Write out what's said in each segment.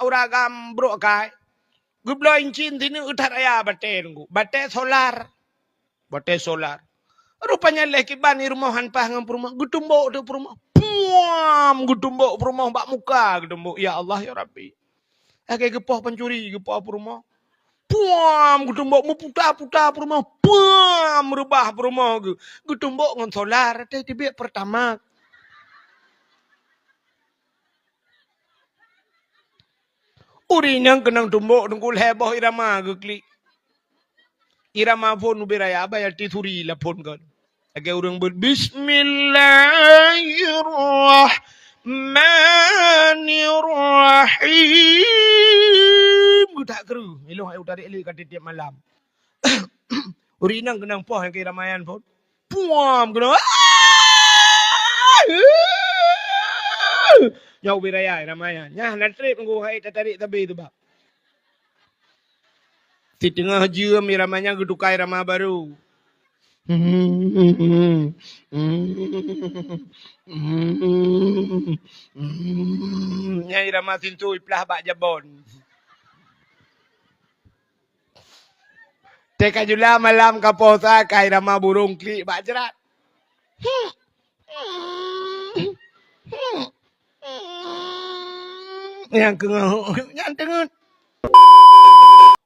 auragam bro kai. Gublo incin tini utar aya bate nunggu. Bate solar. Bate solar. Rupanya leki bani rumahan pahangam rumah. Gutumbo tu rumah. Puam gutumbo rumah bak muka gutumbo. Ya Allah ya Rabbi. Kayak gepoh pencuri gepoh rumah. Puam gutumbok mu puta-puta rumah. Puam merubah rumah gutumbok ngon solar teh tibe pertama. Uri yang kenang tumbok nungkul heboh irama gekli. Irama pun ubiraya bayar tituri la pun kan. Agak orang Bismillahirrahmanirrahim. Gutak keru. Eloh ayo tarik elok kat tiap malam. Uri nang kenang poh yang ke ramayan pun. Puam kenang. Jauh biraya ramaya. Nyah nak trip nunggu hai tarik tabi tu bab. Di tengah jam ramanya gedukai rama baru. Nyai rama tintu iplah bak jabon. Teka jula malam kaposa kai rama burung klik bak jerat. Yang tengah.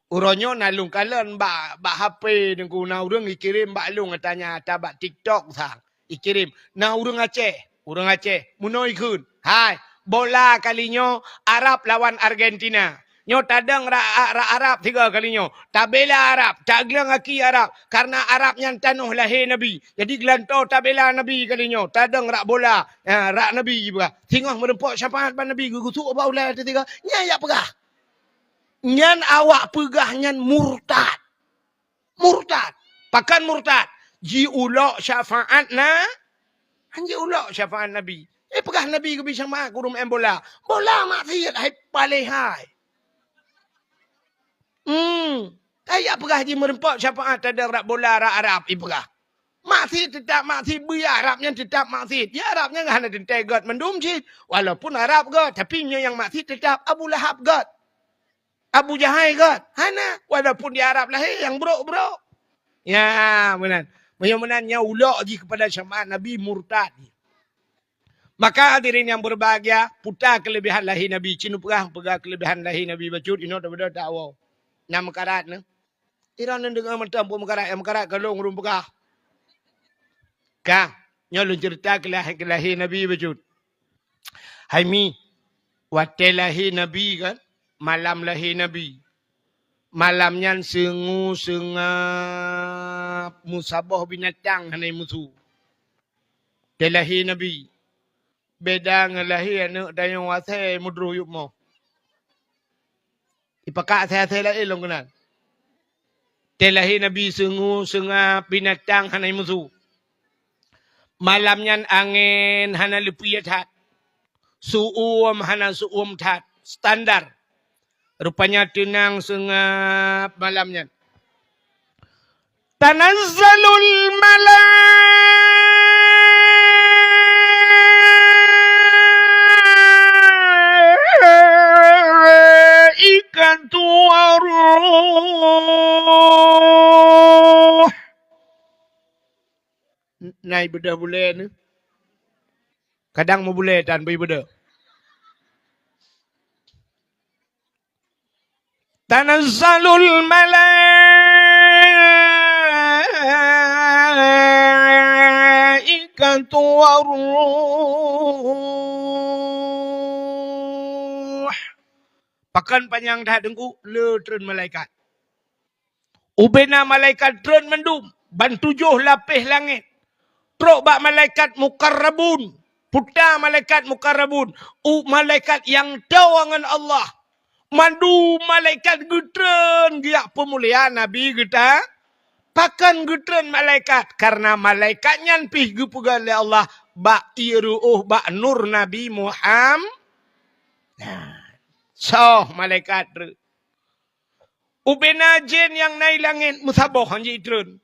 Uronyo nalung kalen bak HP dengku na urang ikirim bak lung tanya tabak TikTok sang. Ikirim na urang Aceh munoi kun. Hai, bola kalinyo Arab lawan Argentina. Nyo tadang Arab 3 kalinyo. Tabela Arab, taglang aki Arab karena Arab yang tanuh lahir Nabi. Jadi gelanto tabela Nabi kalinyo. Tadang rak bola, rak Nabi juga. Tengah merempok syafaat ban Nabi gugutuk apa ulah tiga. Nyayak pegah. Nyan awak pegah nyan murtad. Pakan murtad. Ji ulok syafaat na. Hanji ulok syafaat Nabi. Pegah Nabi ke bisa mak kurum bola. Bola maksiat hai paling hai. Kayak pegah ji merempok syafaat ada rak bola rak Arab pegah. Maksiat tetap maksiat biar Arabnya tetap maksiat. Ya Arabnya enggak ada dentegot mendum sih. Walaupun Arab god tapi yang maksiat tetap Abu Lahab god. Abu Jahal kan? Hana. Walaupun di Arab lahir yang bro. Ya, benar. Menan-menannya ulok je kepada syamaat Nabi murtad. Maka hadirin yang berbahagia, putar kelebihan lahir Nabi. Cinu pegah kelebihan lahir Nabi. Bacut, ino dah tahu. Nama karat ni. Ira ni dengar macam pun mekarat. Yang mekarat kalau ngurung pegah. Kah? Nyolong cerita lahir Nabi bacut. Hai mi. Watai lahir Nabi kan? Malam lahir Nabi. Malamnya sengap musabah binatang hanai musuh. Dia lahir Nabi. Beda dengan lahir anak dayang wasai mudruh yuk mo. Ipakak saya lah elong kenal. Dia lahir Nabi sengap binatang hanai musuh. Malamnya angin hana lepuyat hat. Suum hana suum hat. Standar. Rupanya tenang sengap malamnya. Tanazzalul malaikatu waruh. Naik beda boleh ni. Kadang mau boleh dan beda. Tanazzalul malaikatu waruh. Pakan panjang dah dengku le tren malaikat. Ubena malaikat tren mendum ban 7 lapis langit. Trok bak malaikat mukarrabun. Putar malaikat mukarrabun. Malaikat yang tawangan Allah. Mandu malaikat gutren giak pemuliaan Nabi kita. Pakan gutren malaikat. Karena malaikatnya pih gupugan oleh Allah. Bak iru'uh bak nur Nabi Muhammad. So malaikat. Ubena jen yang naik langit. Musabah hanji tren.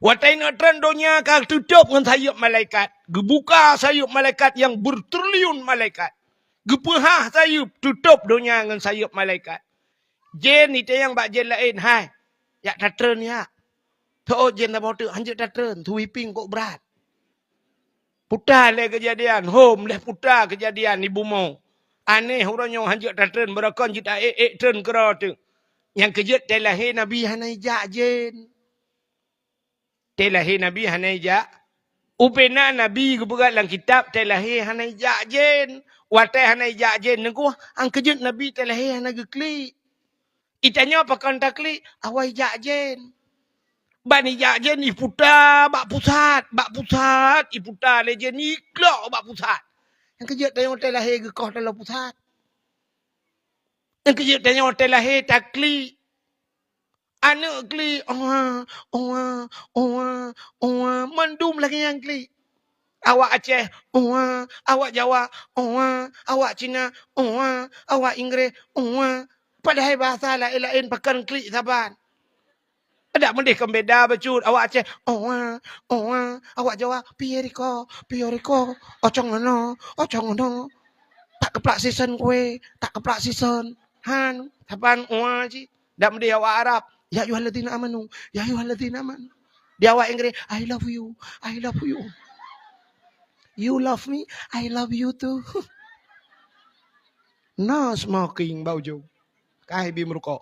Watai nak tren dunia kau tutup dengan sayup malaikat. Gebuka sayup malaikat yang bertriliun malaikat. Gepehah sayup, tutup dunia dengan sayup malaikat. Jin ni yang bak jin lain, hai. Ya tatren ya. Tuh jin tak bodoh, anjir tatren, tu wiping kok berat. Putar le kejadian, home leh putar kejadian ni bumo. Aneh orangnya anjir tatren, berakon jita tren kera tu. Yang kejut telahir Nabi hanai jak jin. Telahir Nabi hanai jak. Upena Nabi keberat dalam kitab telahir hanai jak jin. Watai hanai jak jin nengku ang kejut Nabi telahir hanai geklik. Itanya apa kan taklik awai jak jin. Bani jak jin ni putar bak pusat iputar le jin ni klok bak pusat. Yang kejut tanya telahir gekoh dalam pusat. Yang kejut tanya telahir taklik. Anak klik, mendum lagi yang klik. Awak Aceh, awak Jawa, awak Cina, awak Inggeris, padahal bahasa lain-lain pakai klik saban. Ada mendih kembeda becut, awak Aceh, awak Jawa, pioriko, ocong ono, tak keplak season kue, tak keplak season, han, saban, ji, dak mendih awak Arab. Ya ayyuhalladzina amanu. Ya ayyuhalladzina amanu. Dia awak Inggeris, I love you. I love you. You love me, I love you too. No smoking bao jo. Kai bi merokok.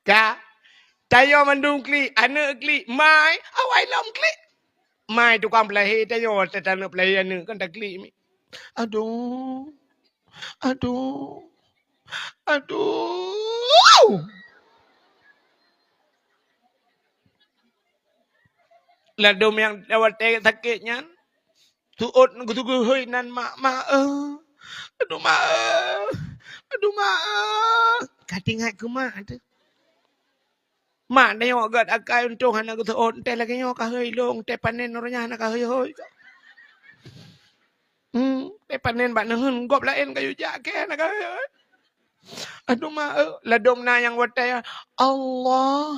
Ka tayo mandung kli, anak kli, mai, awai lam kli. Mai tukang pelahir tayo tetana pelahir anak kan tak kli mi. Aduh. Ladom yang lewat sakitnya. Tuut nunggu hoi nan mak. Aduh mak. Katingat ku mak tu. Mak na yung agad akay untung hana ko tuut. Te lagi yung kahoy long. Te panen orangnya hana kahoy. Te panen ba nahun. Gop lain kayo jake hana kahoy. Aduh mak. Ladom na yang watay. Allah.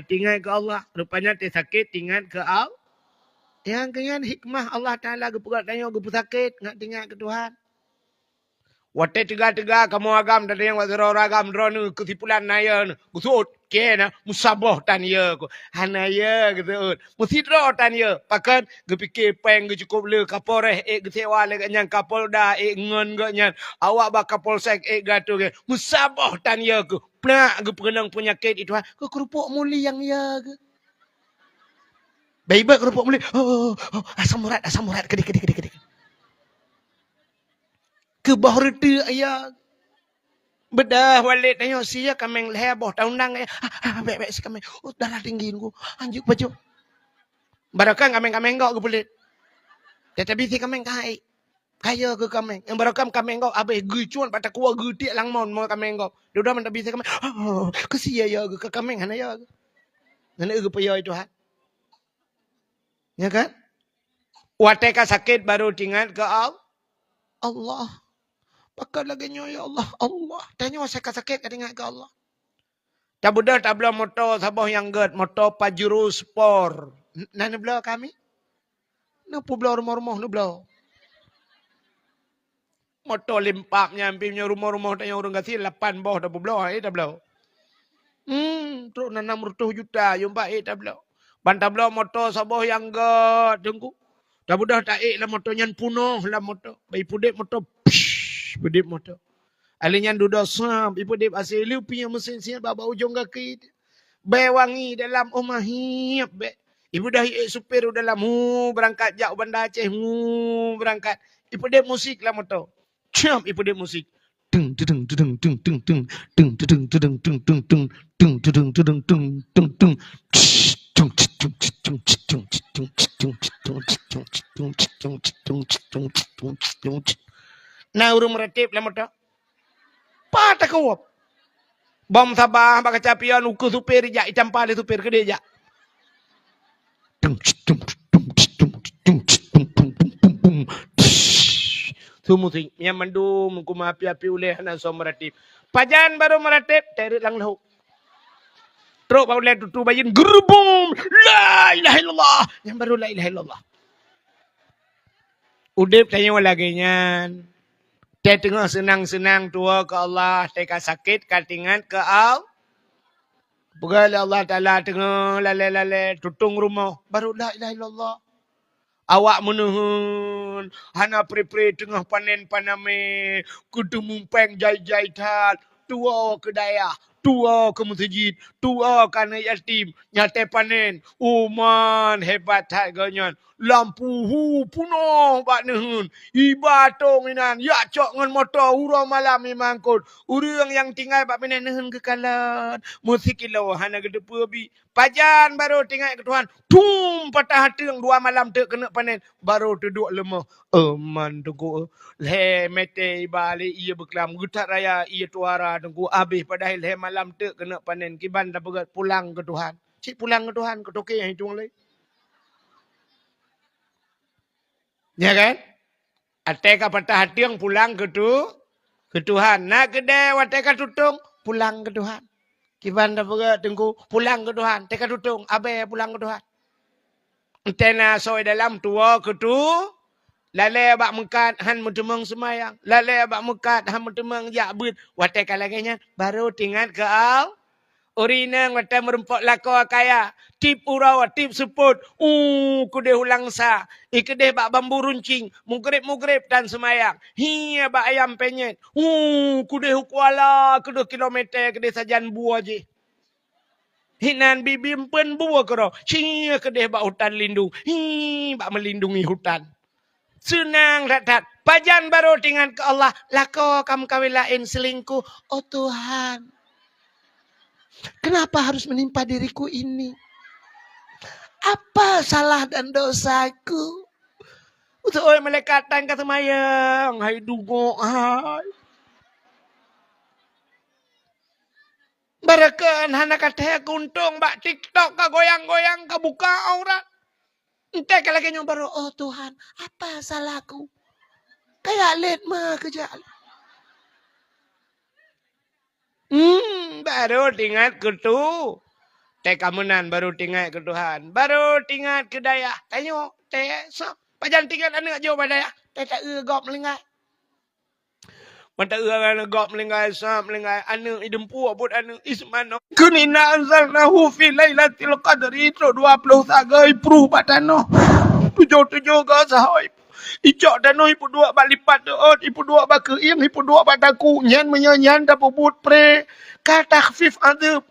Tinggal ke Allah. Rupanya dia sakit, tinggal ke Allah. Yang dengan hikmah Allah Ta'ala kepukat tanya ke sakit, nak tinggal ke Tuhan. Wate tiga-tiga kamu agam dari yang wazir agam drone kesipulan naya kusut kena musabah tanya ku hanaya gitu musidro tanya pakan gepikir peng cukup le kapolres gesewa le nyang kapolda ngon gaknya awak bak kapolsek gato ke musabah tanya ku pnak gepenang penyakit itu ke kerupuk muli yang ya ke baik kerupuk muli asam urat kedik ke bawah rete ayah bedah walik tanya sia kameng leboh taundang baik si kameng darah tinggi ku anjuk baju barakan kameng kau ke pelit tetapi si kameng kaya ke kameng yang barakam kameng kau abai gucuan pada kuah gede langmon mau kameng kau dia dah mendabi si kameng kesia ya ke kameng hana ya ngene ke paya itu hat ya kan wateka sakit baru tinggal ke Allah. Pakai lagi ya Allah. Tanya saya sakit ingat ke Allah. Tak budak tak belah motor sabah yang ged. Motor Pajero Sport. Nana belah kami? Napa belah rumah-rumah ni belah? Motor limpak nyampimnya rumah-rumah tanya orang kasih 8 bawah tak belah. Tak belah. Terus 600 juta. Yumpa tak belah. Bantah belah motor sabah yang ged. Tunggu. Tak budak tak lah motor yang punuh lah motor. Bayi pudek motor. Pedip motor. Alinya duda sam, ibu dip asal lu punya mesin siap baba ujung kaki. Be wangi dalam hiap be. Ibu dah supir dalam berangkat jauh Banda Aceh berangkat. Ibu dip musik lah motor. Ciam ibu dip musik. Tung tung tung tung tung tung tung tung tung tung tung tung tung tung tung tung tung tung tung. Nah urung meretip lah motor. Patah kau. Bom Sabah bak kecapian uku supir jak icampa le supir ke dia jak. Tu musik yang mendum ku api-api oleh na so meretip. Pajan baru meretip terit lang lahu. Truk baru le tutu bayin gerbum la ilaha illallah. Yang baru la ilaha illallah. Udip tanya lagi nyan. Dia tengah senang-senang tua ke Allah. Dia sakit katingan ke Allah. Pegala Allah Ta'ala tengah lale-lale tutung rumah. Baru la ilaha illallah. Awak menuhun. Hana pri-pri tengah panen paname. Kudu mumpeng jai-jai tat. Tua ke daya. Tua ke masjid. Tua ke anak yatim. Nyate panen. Uman hebat tak ganyan. Lampu hu puno bak nuhun. Ibatong inan. Ya cok ngan motor. Urang malam imangkut. Urang yang tinggal bak panen nuhun kekalan. Musik ilau hana gede pubi. Pajan baru tinggal ke Tuhan. Tum patah hati yang 2 malam tak kena panen. Baru duduk lemah. Eman tunggu. Le mete balik ia berkelam. Gutak raya ia tuara tunggu. Habis padahal le malam tak kena panen. Kiban dah berat pulang ke Tuhan. Cik pulang ke Tuhan. Ketoke yang hitung lagi. Ya kan? Ateka patah hati yang pulang ke Tuhan. Nak kedai wateka tutung. Pulang ke Tuhan. Kiban dah berat tunggu. Pulang ke Tuhan. Teka tutung. Abai pulang ke Tuhan. Tena soy dalam tua ke tu. Lalai abak mekat han mutemeng semayang. Lalai abak mekat han mutemeng jak but. Watai kalaganya baru tinggal ke au. Urina watai merempok lako kaya. Tip urau, tip seput. Kudeh ulang sa. Ikedeh bak bambu runcing. Mugrib-mugrib dan semayang. Hiya bak ayam penyet. Kudeh kuala. Kedua kilometer kedeh sajan buah je. Hinan bibim pen buah kero. Cia kedeh bak hutan lindung. Bak melindungi hutan. Senang ratat. Pajan baru tinggal ke Allah. Lako kamu kawin lain selingkuh. Oh Tuhan. Kenapa harus menimpa diriku ini? Apa salah dan dosaku? Untuk orang melekatan kata mayang. Hai dungo hai. Barakan hana kata kuntung. Bak TikTok ka goyang-goyang ka buka aurat. Entah kalau kena baru. Oh Tuhan. Apa salahku? Kayak let mah kejap. Baru tinggal ke tu. Kamunan baru tinggal ke Tuhan. Baru tinggal ke daya. Tengok. Pajan tinggal anak jauh pada daya. Tak gop melingkai. Mata orang gop melingkai. Sam melingkai. Anak idempu abut anak ismano. Kunina anzalnahu fi lailatul qadri. Itu 20 sagai pruh batano. 7 ke sahoi. Icok dano ipu 2 bak lipat doot. Ipu 2 bak keing. Ipu 2 bak taku. Nyan menyanyan dah pebut pre. Kata khfif adab.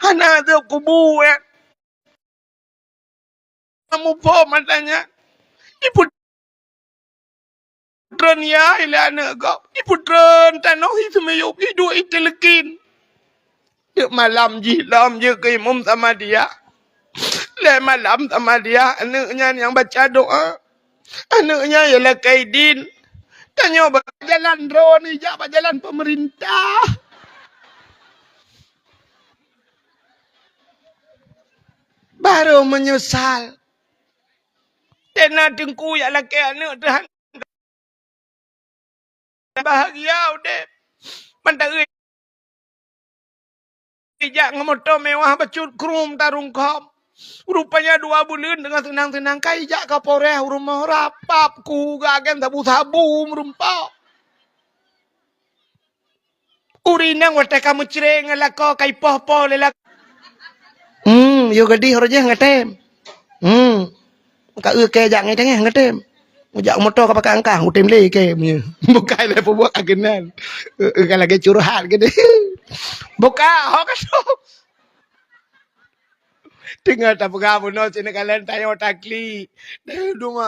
Hana adab kubu ya. Kamu po matanya. Ipu dren ya ila anak kau. Ipu dren tanoh itu meyup. Hidup itu lekin. Dek malam je ke imam sama dia. Le malam sama dia. Anaknya yang baca doa. Anaknya ialah Kaidin. Tanya jalan drone ni. Jangan jalan pemerintah. Baru menyesal. Tena dengku ya laki anak Tuhan. Bahagia udah. Mentari. Ijak ngemotor mewah bacut krum tarung kom. Rupanya 2 bulan dengan tenang-tenang. Kaijak kaporeh rumah rapap. Kugagan tabu-tabu merumpau. Urinang wate kamu cereng lako kai poh-poh lelak. Yo gadi horoje ngatem. Ka ke jak ngai tengah ngatem. Jak motor ka pakai angkang utem le ke. Bukai le buat agenan. Kalau lagi curhat gede. Buka ho ka tu. Tinggal tak pegang pun sini kalian tanya takli. Aduh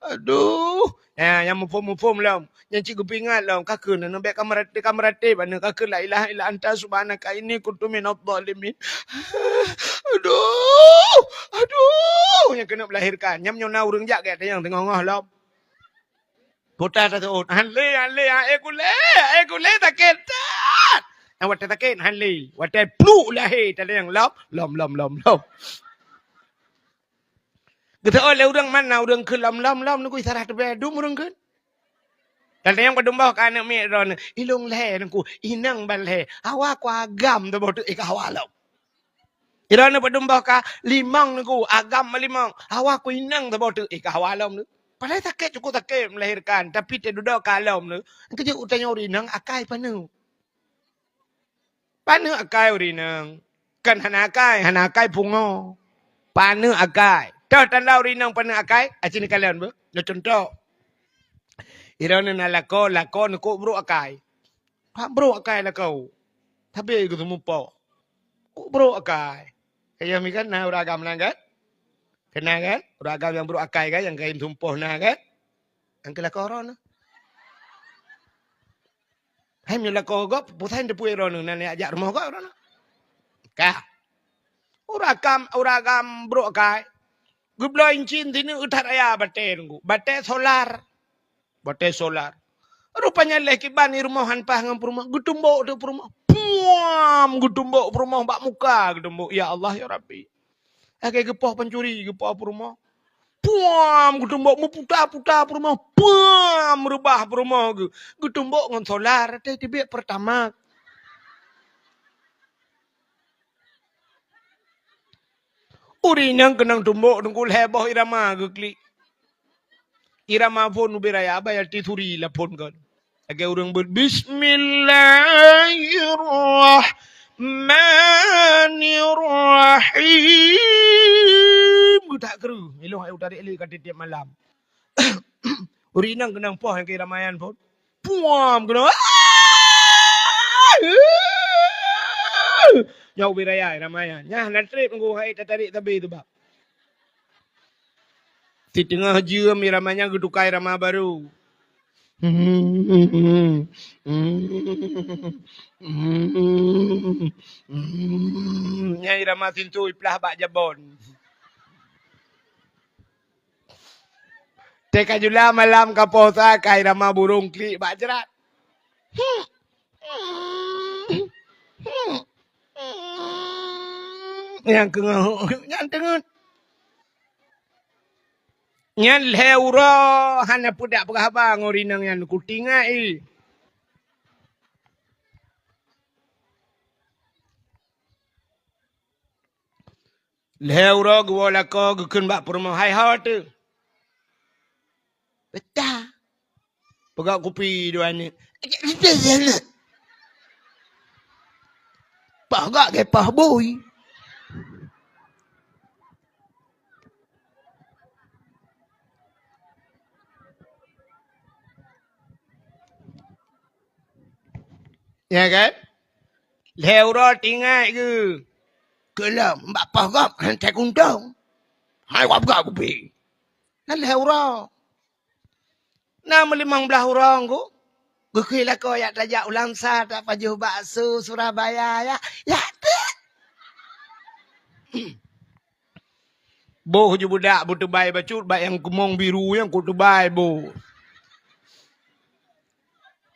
aduh. Yang mufum lah. Yang cikgu pingat lah. Kakak nak nampak kamar mana kakak la ilaha illa anta subhanaka inni kuntu minadh dhalimin. Aduh. Yang kena melahirkan. Yang nyona urang jak ke yang tengah-tengah lah. Putar tu. Hanle, aku le tak ketat. Awak tak takin hanli. Watai pluk lahir tadi yang lom. Kita oleh orang mana orang ke lom nak sarah tu bedum orang ke. Tadi yang berdomba ke anak mikron. Ilung lahir aku inang ban lahir. Awak ku agam tu bodoh awak lom. Irana padumbah ka limang niku agam limang. Hawa ku inang ta botu ka hawalom nu. Padahal sakit cukup sakit melahirkan tapi dia duduk kalom nu. Kerja utanya urinang akai panu. Panu akai urinang. Kan hanakai pungo. Panu akai. Tahu tanda urinang panu akai? Acini kalian bu. No contoh. Irana na lako nuku bro akai. Pak bro akai lako. Tapi aku temu po. Bro akai. Kaya mi kan na uragam lang kan? Kena kan? Uragam yang bro akai kan? Yang kain tumpuh na kan? Ang kelakor na. Hai mi lakor gop. Putain depu irona na ajak rumah gop irona. Kah? Uragam bro akai. Gublo incin tini utar aya bate nunggu. Bate solar. Rupanya leki bani rumahan pahangam rumah. Gutumbo tu rumah. Puam gutumbo rumah bak muka gutumbo. Ya Allah ya Rabbi. Akai gepah pencuri gepah rumah. Puam gutumbo mu puta rumah. Puam rubah rumah gu. Gutumbo ngon solar teh tibe pertama. Urinang kenang tumbok nungkul heboh irama gu klik. Irama pun ubiraya bayar tituri la pun kan. Agai urang Bismillahirrahmanirrahim. Gutak keru. Iloh ayu tarik li kat tiap malam. Urinang kenang poh yang kira ramayan pun. Puam kenang. Nyau biraya ramayan. Nyah natrip nggu hai tarik tabi tu bab. Di tengah jam ramanya gedukai ramah baru. Nyai ramah tintu iplah bak jabon. Teka jula malam kaposa kai ramah burung klik bak jerat. Yang tengut. Nyan leuro hana pudak berapa ngorinang yang kutingai. Leuro gua lako gukun bak perumah hai hot tu. Betah. Pegak kopi dua ni. Pegak ke pah boy. Ya kan? Leuro tinggal ke. Kelam mbak pagap hantai kundang. Hai wap gak kopi. Nan leuro. Nama 15 orang ku. Gukila ko ya tajak ulang sa tak pajuh bakso Surabaya ya. Ya tu. Boh je budak butuh bayi bacut baik yang kumong biru yang kutu bayi boh.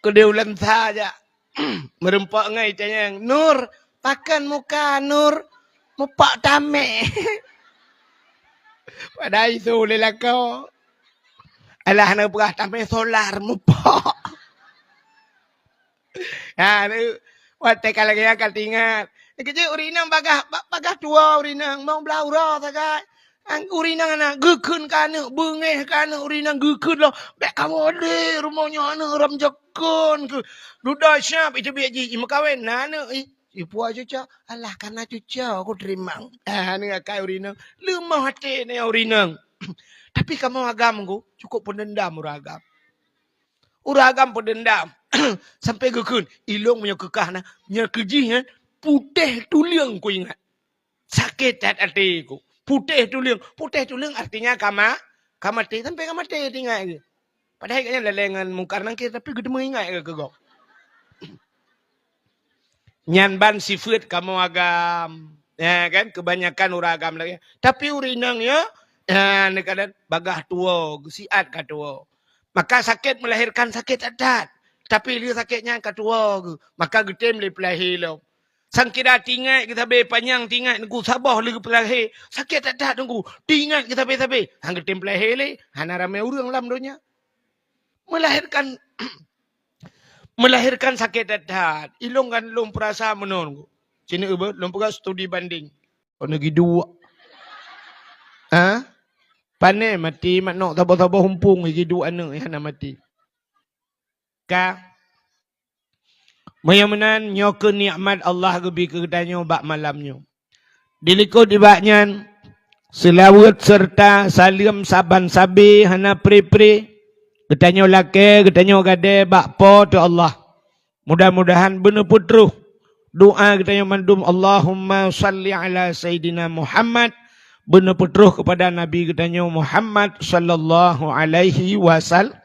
Kedai ulang sa aja. Merempak ngai tanya Nur pakan muka Nur mupak tame. Pada itu lelah kau. Alah nak perah tame solar mupak. Ya ni watek kalau kaya kau ingat. Kecil urinang bagah tua urinang mau belau sagai. Ang urinang anak gukun kana bengeh kana urinang gukun lo. Bek kamu de rumahnya ana ram jakon ke. Duda siap itu biar ji makawin nana ipu aja cak. Alah karena cuca aku terima. Ni akai urinang lemah hati ni urinang. Tapi kamu agamku cukup pendendam uragam. Uragam pendendam. Sampai gukun ilong punya kekah na nya kejih putih tuliang ku ingat. Sakit hatiku. Putih tuliang artinya kamati sampai kamati tinggal ke. Padahal kayaknya lelengan mungkar nangkir tapi gede mengingat ke kau. Nyan ban sifat kamu agam. Ya kan kebanyakan uragam lagi. Tapi urinang ya kadang bagah tua, siat ka tua. Maka sakit melahirkan sakit adat. Tapi dia sakitnya ka tua ke. Maka gede boleh pelahir. Sang kira tinggal kita be panjang tinggal nunggu sabah lagi pelahir. Sakit tak ada nunggu. Tinggal kita be sabe. Hang ketim pelahir le. Hana ramai orang lam dunia. Melahirkan sakit tak ada. Ilong kan lom perasa menunggu. Sini ubah lom perasa studi banding. negeri dua. Pandai mati mak nak tabah-tabah humpung lagi dua anak yang nak mati. Mayamanan nyoke nikmat Allah gebi kedanyo bak malamnyo. Dilikut dibaknyan selawat serta salim saban sabi hana pri-pri. Getanyo lake, getanyo gade bak po tu Allah. Mudah-mudahan benar putruh. Doa getanyo mandum Allahumma salli ala Sayyidina Muhammad. Benar putruh kepada Nabi getanyo Muhammad sallallahu alaihi wasallam.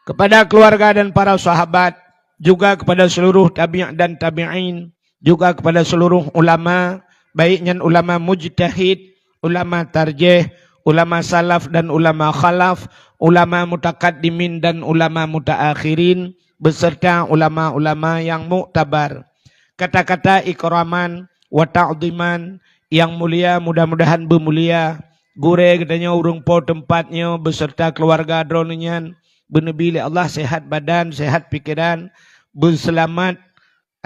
Kepada keluarga dan para sahabat. Juga kepada seluruh tabi' dan tabi'in. Juga kepada seluruh ulama. Baiknya ulama mujtahid, ulama tarjih, ulama salaf dan ulama khalaf, ulama mutakaddimin dan ulama mutaakhirin, beserta ulama-ulama yang muktabar. Kata-kata ikraman wa ta'ziman yang mulia mudah-mudahan bermulia. Gure katanya urung po tempatnya beserta keluarga dronenyan. Benebili Allah sehat badan, sehat pikiran, berselamat.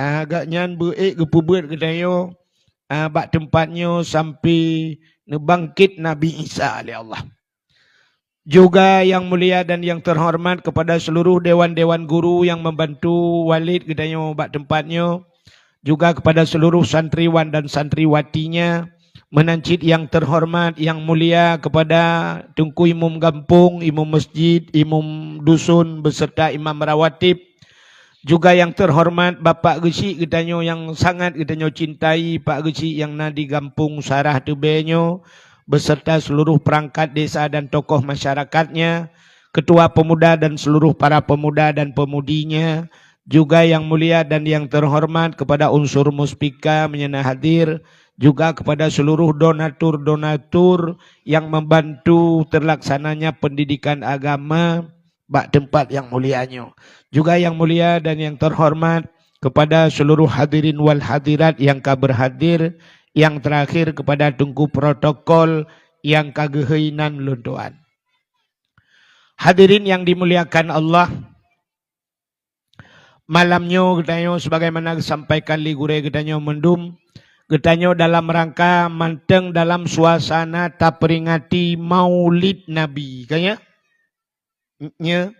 Agaknya beik kepubuat katanya. Bak tempatnya sampai nebangkit Nabi Isa oleh Allah. Juga yang mulia dan yang terhormat kepada seluruh dewan-dewan guru yang membantu Walid katanya bak tempatnya. Juga kepada seluruh santriwan dan santriwatinya. Menancit yang terhormat, yang mulia kepada Tengku Imam Gampung, Imam Masjid, Imam Dusun beserta Imam Rawatib. Juga yang terhormat Bapak Gesi katanya yang sangat katanya cintai Pak Gesi yang nadi Gampung Sarah Tebenyo beserta seluruh perangkat desa dan tokoh masyarakatnya, ketua pemuda dan seluruh para pemuda dan pemudinya. Juga yang mulia dan yang terhormat kepada unsur muspika menyana hadir, juga kepada seluruh donatur-donatur yang membantu terlaksananya pendidikan agama bak tempat yang mulianya. Juga yang mulia dan yang terhormat kepada seluruh hadirin wal hadirat yang berhadir. Yang terakhir kepada tungku protokol yang kageheinan lunduan. Hadirin yang dimuliakan Allah. Malamnya getanyo sebagaimana disampaikan li gure getanyo mendum. Getanyo dalam rangka manteng dalam suasana tak peringati maulid Nabi. Kayaknya? Nya.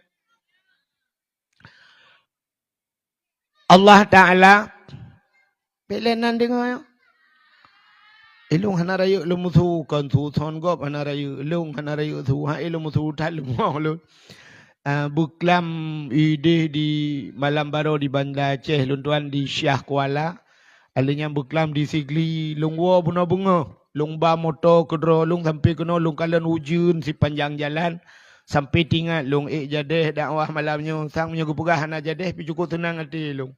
Allah Ta'ala. Pelenan dengar ya. Ilung hana raya ilung muthu kan thu thon gop hana raya ilung hana raya thu ha ilung muthu tal mau lu. Buklam ide di Malam Baru di Bandar Aceh luntuan di Syah Kuala. Alanya buklam di Sigli lungwa bunga-bunga. Lungba motor kedro lung sampai kena lung kalan ujun si panjang jalan. Sampai tinggal lung jadeh dakwah malamnya sang punya gupugah hana jadeh pi cukup tenang hati lung.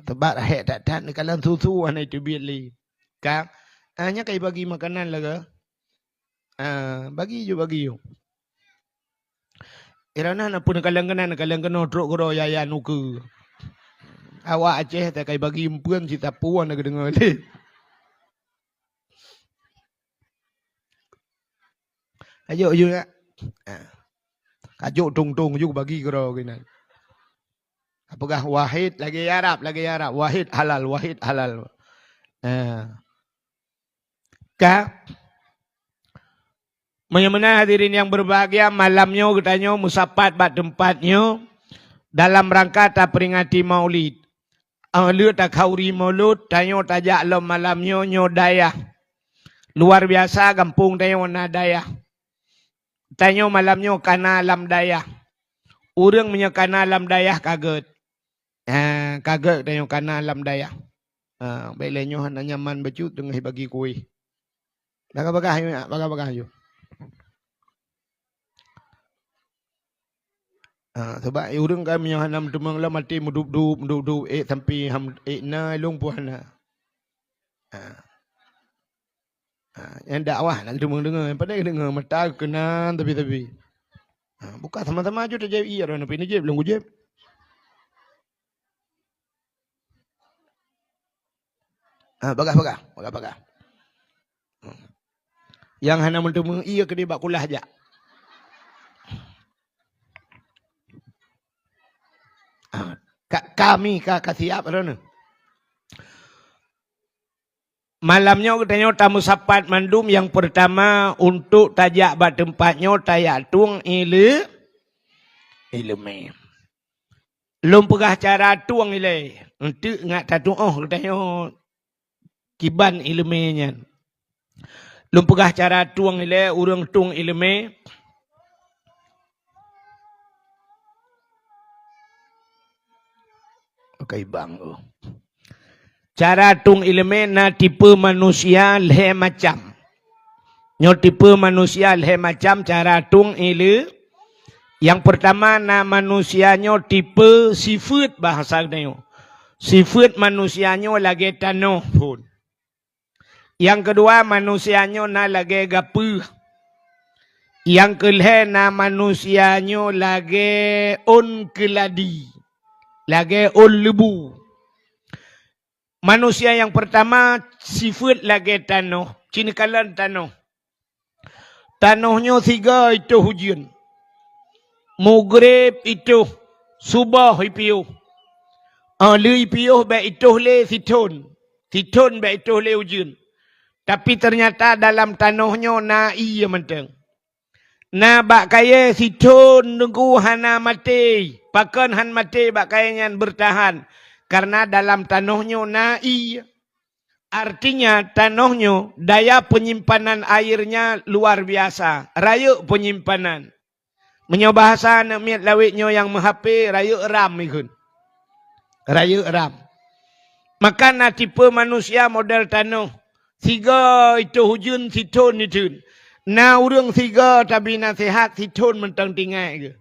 Tebat hek tak tak kalan susu hana itu bili. Kak, hanya kai bagi makanan lah ke? Bagi you. Irana nak pun kalang kena truk kero yaya nuke. Awak Aceh tak kai bagi impuan si tapuan nak dengar ni. Ayo nak. Kajuk tung juga bagi kero kena. Apakah wahid lagi Arab. Wahid halal. Kak. Menyemena hadirin yang berbahagia, malamnya katanya musapat bak tempatnya dalam rangka tak peringati maulid. Lu tak kauri maulud, tanya tajak lo malamnya nyodayah. Luar biasa kampung tanya warna dayah. Tanya malamnya kana alam dayah. Orang punya kana alam dayah kaget. Kaget tanya kana alam dayah. Baiklah hanya nyaman baju tengah bagi kuih. Bagah you. Sebab orang kami yang hanam temang lah mati mudup-dup sampai na long puan yang dakwah nak dengar padahal dengar mata kenan tapi buka sama-sama aja terjadi iya orang apa ini je belum gujeb bagah yang hanam temang iya ke dia bak kulah aja. Kami kasih apa mana? Malamnya katanya tamu sapat mandum yang pertama untuk tajak bat tempatnya tayak tung ilme. Lom pegah cara tuang ile. Untuk ngat tatu katanya kiban ilmenya. Lom pegah cara tuang ile urang tung ilme. Okay bang. Cara tung ilme na tipe manusia leh macam. Nyo tipe manusia leh macam cara tung ilme. Yang pertama na manusianya tipe sifat bahasa nyo. Sifat manusianya lagi tanoh pun. Yang kedua manusianya na lagi gapuh. Yang kelih na manusianya lagi on keladi. Lagi on lebu. Manusia yang pertama sifat lagi tanoh. Cinikalan tanoh. Tanohnya 3 itu hujan. Maghrib itu subah ipiuh. Lui ipiuh baik itu le siton. Siton baik itu le hujan. Tapi ternyata dalam tanahnya na iya menteng. Na bak kaya siton nunggu hana mati. Pakan han mati bak kaya nyan bertahan. Karena dalam tanahnya na iya. Artinya tanahnya daya penyimpanan airnya luar biasa. Rayuk penyimpanan. Menyo bahasa nak miat lawitnya yang menghape rayuk ram ikun. Rayuk ram. Maka na tipe manusia model tanah. 3 itu hujan siton itu. Na urang 3 tapi nasihat siton mentang tinggal ke.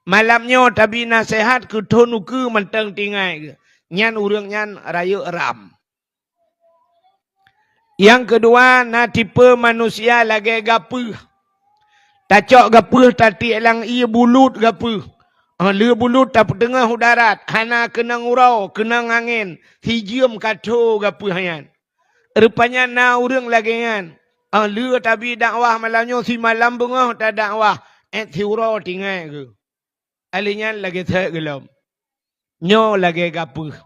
Malamnya tapi nasihat ke tonuku mentang tinggal ke. Nyan urang nyan rayuk ram. Yang kedua na tipe manusia lagi gapuh. Tacok gapuh tati elang ia bulut gapuh. Le bulut tak tengah udarat. Hana kena ngurau, kena angin. Hijium kaco gapuh hayan. Rupanya na urang lagi yan. Le tapi dakwah malamnya si malam bengah tak dakwah. Si urau tinggal ke. Alinya lagi tak gelom. Nyo lagi gapuh.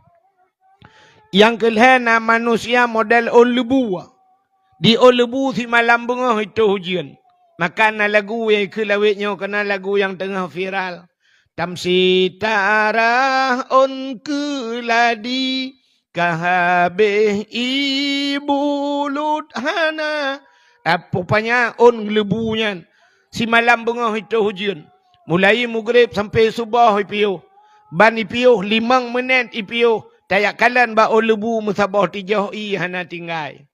Yang kelih na manusia model on lebu. Di on lebu si malam bengah itu hujan. Maka na lagu yang kelawitnya kena lagu yang tengah viral. Tamsi tarah on keladi kahabeh ibu lut hana. Rupanya on lebunya. Si malam bengah itu hujan. Mulai maghrib sampai subah ipiuh. Ban ipiuh 5 minit ipiuh. Tayak kalan ba on lebu musabah tijauh hana tinggal.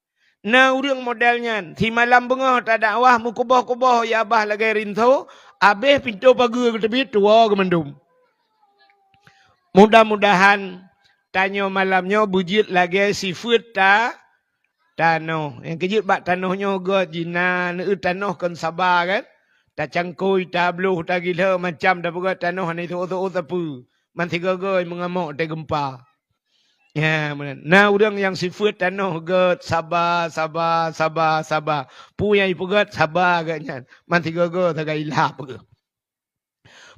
Na urang modelnya, si malam bengah tak dakwah, mukubah-kubah ya abah lagi rinso, abeh pintu pagar ke tepi tua ke mendum. Mudah-mudahan tanya malamnya bujit lagi sifat tanah. Yang kejut bak tanahnya ke jinan, tanah kan sabar kan. Tak cangkui, tak beluh, tak gila macam dah buat tanah ni tu tapu. Manti gagai mengamuk tak gempa. Ya, nah orang yang sifat tanah get sabar. Pu yang ipugat sabar agaknya. Manti gagal tak ilap ke.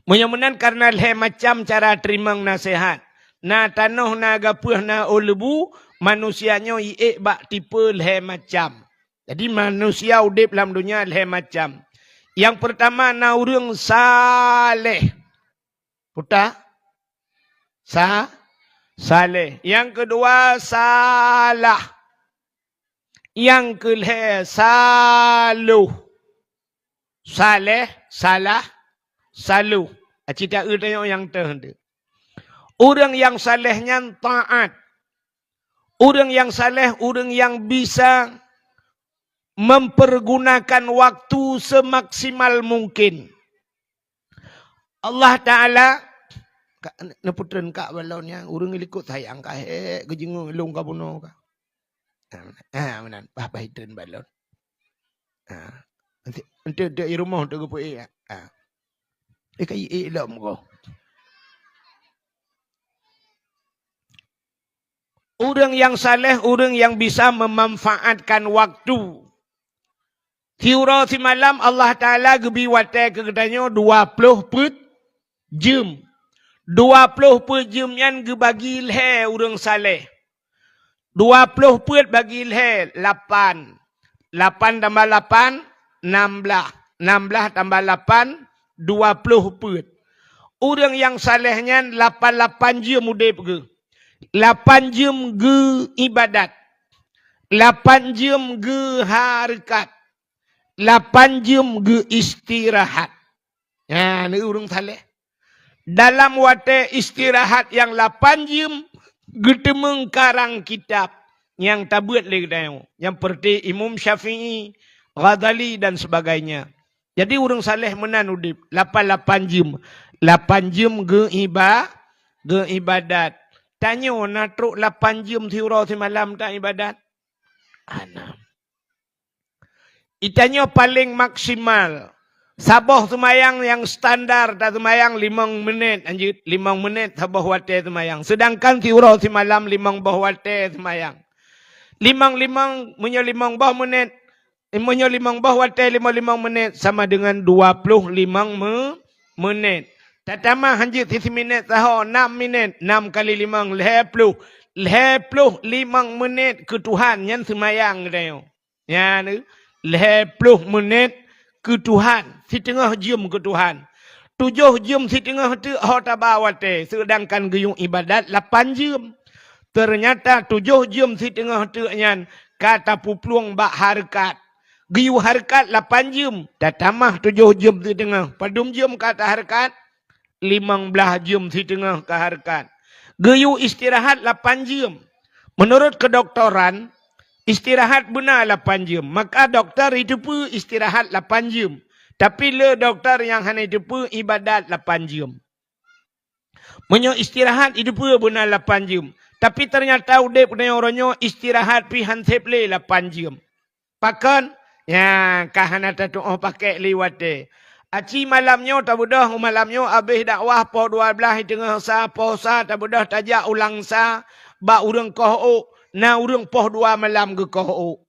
Mudah-mudahan karena leh macam cara terima nasihat. Na tanah na gapuh na olebu manusianya iek bak tipe leh macam. Jadi manusia udip dalam dunia leh macam. Yang pertama na orang saleh. Putar? Saleh. Yang kedua salah. Yang kelih saluh. Saleh, salah, saluh. Cita tanya yang terhendak. Orang yang salehnya taat. Orang yang saleh, orang yang bisa mempergunakan waktu semaksimal mungkin. Allah Ta'ala neputren kak balon yang urang ilikut sayang kah gejingu long ka buno ka menan bapa hidren balon nanti dia di rumah tu go kai ilom ko urang yang saleh urang yang bisa memanfaatkan waktu. Tiura si malam Allah Ta'ala gebi watai kegedanyo 20 jam. 20 jam yang gebagi leh urang saleh. 20 peut bagi le 8. 8 tambah 8, 16. 16 tambah 8, 20 peut. Orang yang salehnya 8 jam udip ke. 8 jam ke ibadat. 8 jam ke harikat. 8 jam ke istirahat. Ya, ni orang saleh. Dalam wate istirahat yang 8 jam, getemeng karang kitab yang tabuat lagi dah. Yang seperti Imam Syafi'i, Ghazali dan sebagainya. Jadi orang saleh menan udip 8 jam. 8 jam ke ibadat. Tanya nak truk 8 jam tiura semalam tak ibadat? Ana. Itanya paling maksimal. Sabah semayang yang standar tak semayang 5 menit. Anjir 5 menit sabah wate semayang. Sedangkan tiura semalam 5 bah wate semayang. 5 menit. Imunya 5 bah wate 5 menit sama dengan 25 menit. Tatama hanjit 3 minit tahu 6 minit. 6 kali 5 50. 50 5 menit ke Tuhan yang semayang dia. Ya ni 50 menit ke Tuhan. Setengah jam ke Tuhan. 7 jam setengah tu hotabawate. Sedangkan geyung ibadat 8 jam. Ternyata 7 jam setengah tu nyan kata pupluang bak harkat. Giyu harkat 8 jam. Tatamah 7 jam setengah. Padum jam kata harkat 15 jam setengah ke harkat. Giyu istirahat 8 jam. Menurut kedoktoran, istirahat benar 8 jam. Maka doktor itu pun istirahat 8 jam. Tapi le doktor yang hanya itu pun ibadat 8 jam. Menyo istirahat itu pun benar 8 jam. Tapi ternyata udah punya orangnya istirahat pi hansep le 8 jam. Pakan ya kahana tatu pakai liwate. Aci malamnya tak budah malamnya habis dakwah po 12 tengah sa po sa tak budah tajak ulang sa ba urang koh na urang poh 2 malam ke koh.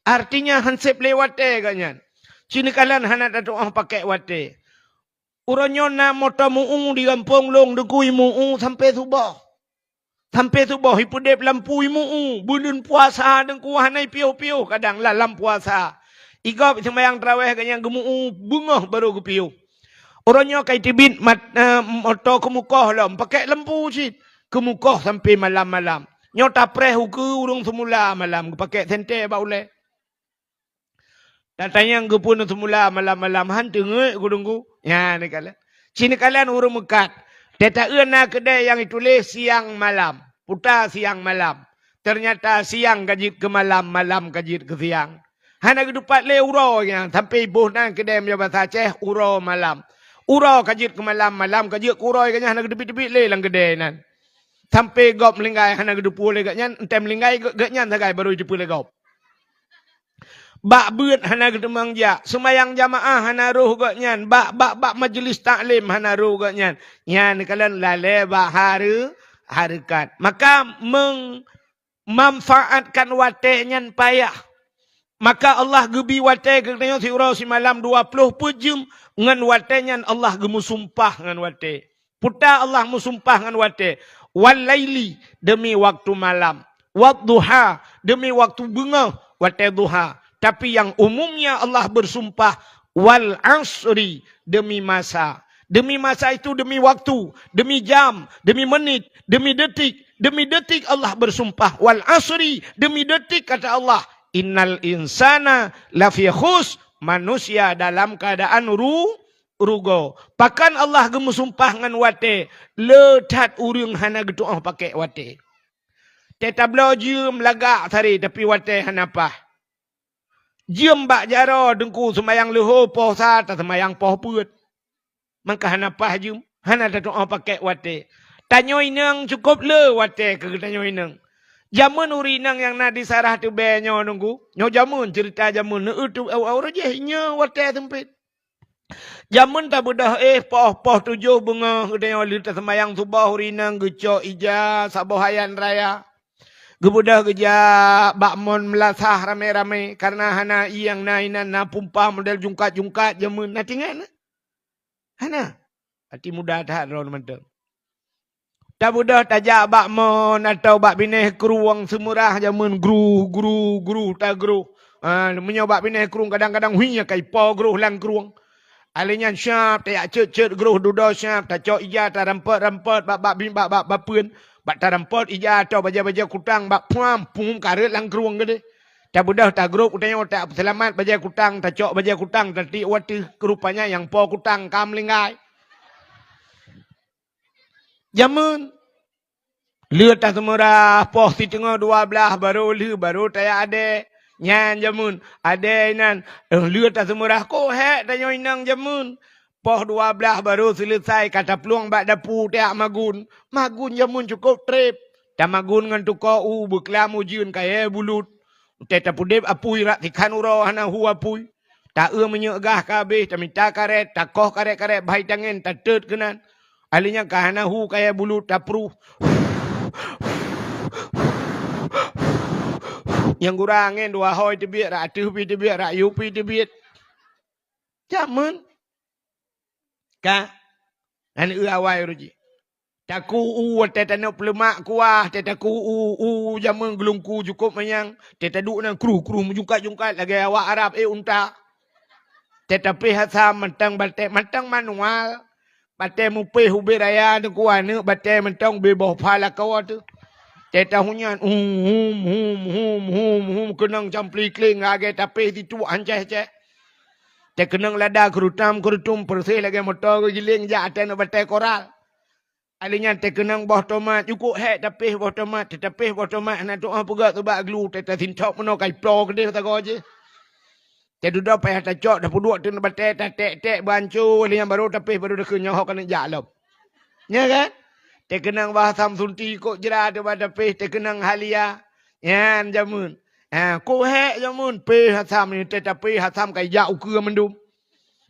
Artinya hansip lewate kanyan. Sini kalian hana tatu pakai wate. Urangnya na motor muung di kampung long dekui muung sampai subuh. Sampai subuh hipudep lampu muung bunun puasa dan kuahanai piu-piu kadang lah lampu puasa. Igop sembahyang tarawih kanya gemu bunga baru kepiu. Orangnya kai tibit motor kemukoh lah. Pakai lampu sit. Kemukoh sampai malam-malam. Nyota preh ke urung semula malam. Pakai sente baule. Datanya ke pun semula malam-malam. Hantu ngek kudungku. Ya ni kalian. Sini kalian urung mekat. Data na kedai yang ditulis siang malam. Putar siang malam. Ternyata siang kajit ke malam. Malam kajit ke siang. Hana kedupat le uro yang sampai ibu nang kedai menjawab bahasa Aceh uro malam. Uro kajit ke malam, malam kajit ke uro kanya hana kedepit-depit le lang kedai nan. Sampai gop melinggai hana kedupu le kanya entem melinggai gaknya sagai baru depu le gop. Bak beut hana kedemang ja, semayang jamaah hana ruh gaknya, bak majlis taklim hana ruh gaknya. Yan kalian lale bak harikat. Maka memanfaatkan watenya payah. Maka Allah gebi wate katanya si urau si malam 20 jam ngan watenya Allah gemu sumpah ngan wate. Puta Allah musumpah ngan wate. Wal laili demi waktu malam. Wad duha demi waktu bunga wate duha. Tapi yang umumnya Allah bersumpah wal asri demi masa. Demi masa itu demi waktu, demi jam, demi menit, demi detik Allah bersumpah wal asri demi detik kata Allah. Innal insana lafi khus, manusia dalam keadaan rugo. Pakan Allah gemu sumpah ngan wate, letat urang hana gedoah pakai wate. Teta blo jiem lagak tari tapi wate hana pah. Jiem bak jaro dengku semayang leho poh sa ta semayang poh peut. Maka hana pah jiem, hana gedoah pakai wate. Tanyo inang cukup le wate ke tanyo inang. Jamun urinang yang nak disarah tu benyo nunggu. Nyo jamun cerita jamun. Tu orang jehnya wate sempit. Jamun tak budah poh 7 bunga. Kedai lita semayang subah urinang. Gecok ija sabohayan raya. Gebudah geja bakmon melasah rame-rame. Karena hana iyang nainan na pumpah model jungkat-jungkat jamun. Nanti kan? Hana. Hati muda tak ada orang. Tak mudah tajak bak mon atau bak bineh keruang semurah jamun gru tak gru. Menyobak bineh keruang kadang-kadang huinya kai po gru lang keruang. Alinya syap tak cet gru dudo syap tak cok ija tak rampet bak puen. Bak tak rampet ija atau baja kutang bak puam pum karet lang keruang gede. Tak mudah tak gru utanya tak selamat baja kutang tak cok baja kutang tak ti wati kerupanya yang po kutang kam linggai. Jamun lưa ta semurah poh si tengah 12 baru taya ade nyan jamun ade nan lưa ta semurah ko he tanyo inang jamun poh 12 baru selesai kata peluang bak dapu tak magun jamun cukup trip ta magun ngan tuko beklam ujun kaya bulut teta pudep apui rak tikan uro hana hu apui ta menyegah kabeh ta minta karet ta koh karet bahai tangen ta tet kenan alinya kahana hu kaya bulut ta pru yang kurangin dua hoi tebiat rak tu pi tebiat rak yupi tebiat jamun ka an awai ruji taku teta no plemak kuah teta ku jamun gelungku cukup menyang teta duk nang kru jungkat lagi awak Arab unta teta pi hasam mentang manual bate mupe hube raya tu kuah ne bate mentang beboh pala kau tu teta hunyan kenang campli kling age tapi itu anceh ceh te kenang lada kerutum persih lagi motor giling ja aten bate koral alinya te kenang boh tomat cukup he tapi boh tomat na doa pegak tu bak glu teta sintok meno kai pro gede ta go je te duduk payah ta cok dah puduk tu bate ta tek bancu alinya baru tapi baru dah kenyah kan jalop nya kan te kenang bahasam sunti kok jera tu tapi te kenang halia yan jamun ko he jamun pe hasam ni te tapi hasam kai ja ukur mendum